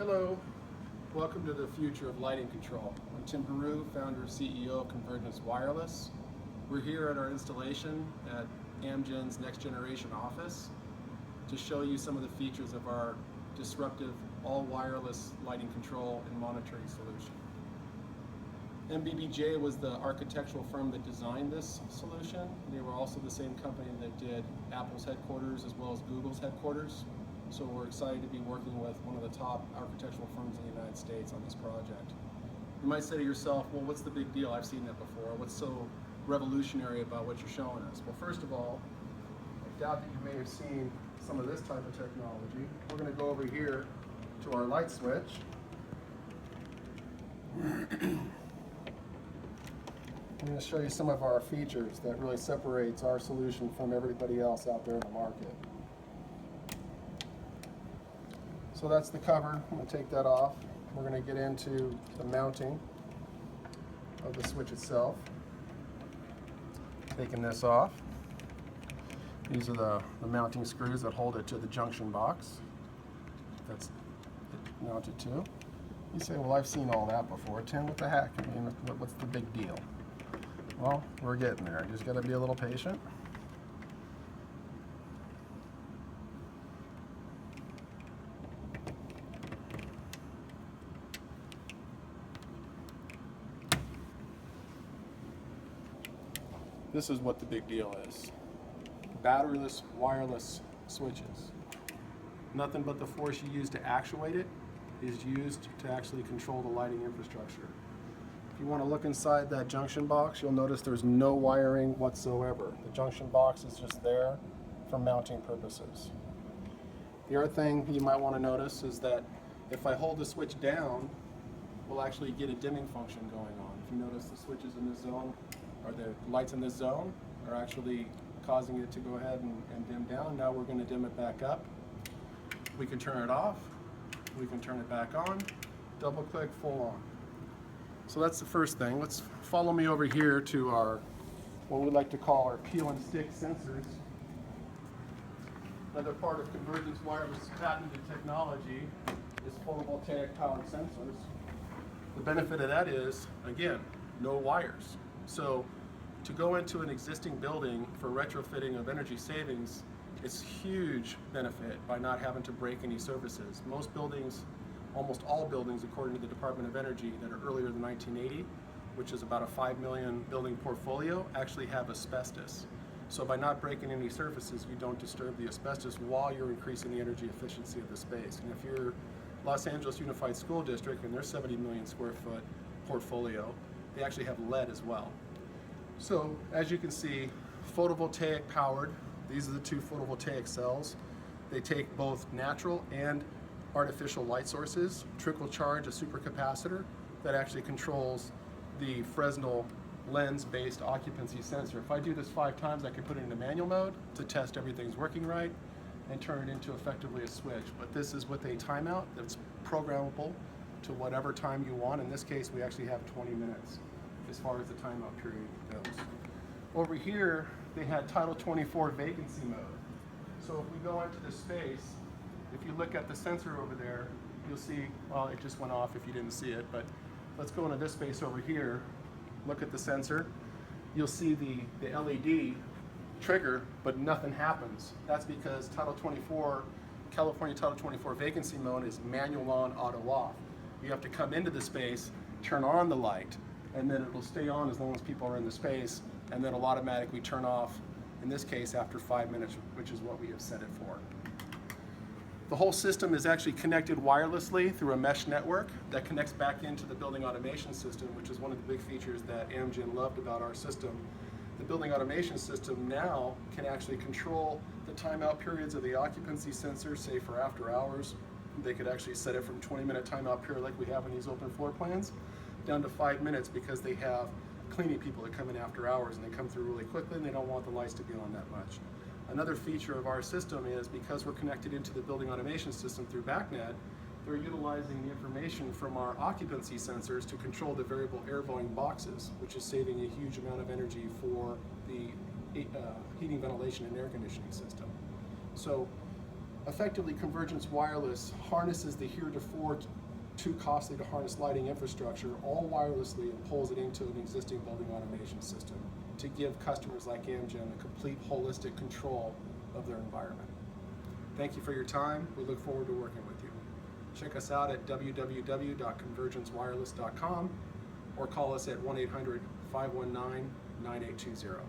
Hello, welcome to the future of lighting control. I'm Tim Peru, founder and CEO of Convergence Wireless. We're here at our installation at Amgen's Next Generation office to show you some of the features of our disruptive all-wireless lighting control and monitoring solution. MBBJ was the architectural firm that designed this solution. They were also the same company that did Apple's headquarters as well as Google's headquarters. So we're excited to be working with one of the top architectural firms in the United States on this project. You might say to yourself, well, what's the big deal? I've seen that before. What's so revolutionary about what you're showing us? Well, first of all, I doubt that you may have seen some of this type of technology. We're going to go over here to our light switch. I'm going to show you some of our features that really separates our solution from everybody else out there in the market. So that's the cover. I'm going to take that off. We're going to get into the mounting of the switch itself. Taking this off. These are the mounting screws that hold it to the junction box. That's mounted to. You say, well, I've seen all that before. Tim, what the heck? I mean, what's the big deal? Well, we're getting there. Just got to be a little patient. This is what the big deal is. Batteryless wireless switches. Nothing but the force you use to actuate it is used to actually control the lighting infrastructure. If you want to look inside that junction box, you'll notice there's no wiring whatsoever. The junction box is just there for mounting purposes. The other thing you might want to notice is that if I hold the switch down, we'll actually get a dimming function going on. If you notice the switches in this zone, or the lights in this zone, are actually causing it to go ahead and dim down. Now we're going to dim it back up. We can turn it off. We can turn it back on. Double click, full on. So that's the first thing. Let's follow me over here to our, what we like to call our peel and stick sensors. Another part of Convergence Wireless patented technology is photovoltaic powered sensors. The benefit of that is, again, no wires. So to go into an existing building for retrofitting of energy savings, it's huge benefit by not having to break any surfaces. Most buildings, almost all buildings, according to the Department of Energy, that are earlier than 1980, which is about a 5 million building portfolio, actually have asbestos. So by not breaking any surfaces, you don't disturb the asbestos while you're increasing the energy efficiency of the space. And if you're Los Angeles Unified School District and their 70 million square foot portfolio, they actually have lead as well. So as you can see, photovoltaic powered. These are the two photovoltaic cells. They take both natural and artificial light sources, trickle charge a supercapacitor that actually controls the Fresnel lens-based occupancy sensor. If I do this 5 times, I can put it into manual mode to test everything's working right and turn it into effectively a switch. But this is with a timeout that's programmable to whatever time you want. In this case, we actually have 20 minutes as far as the timeout period goes. Over here, they had Title 24 vacancy mode. So if we go into this space, if you look at the sensor over there, you'll see, well, it just went off if you didn't see it, but let's go into this space over here, look at the sensor. You'll see the LED trigger, but nothing happens. That's because Title 24, California Title 24 vacancy mode is manual on, auto off. You have to come into the space, turn on the light, and then it'll stay on as long as people are in the space, and then it'll automatically turn off, in this case, after 5 minutes, which is what we have set it for. The whole system is actually connected wirelessly through a mesh network that connects back into the building automation system, which is one of the big features that Amgen loved about our system. The building automation system now can actually control the timeout periods of the occupancy sensor, say for after hours. They could actually set it from 20-minute timeout period like we have in these open floor plans, down to 5 minutes, because they have cleaning people that come in after hours and they come through really quickly and they don't want the lights to be on that much. Another feature of our system is because we're connected into the building automation system through BACnet, they're utilizing the information from our occupancy sensors to control the variable air volume boxes, which is saving a huge amount of energy for the heating, ventilation, and air conditioning system. So Effectively, Convergence Wireless harnesses the heretofore too costly to harness lighting infrastructure all wirelessly and pulls it into an existing building automation system to give customers like Amgen a complete holistic control of their environment. Thank you for your time. We look forward to working with you. Check us out at www.convergencewireless.com or call us at 1-800-519-9820.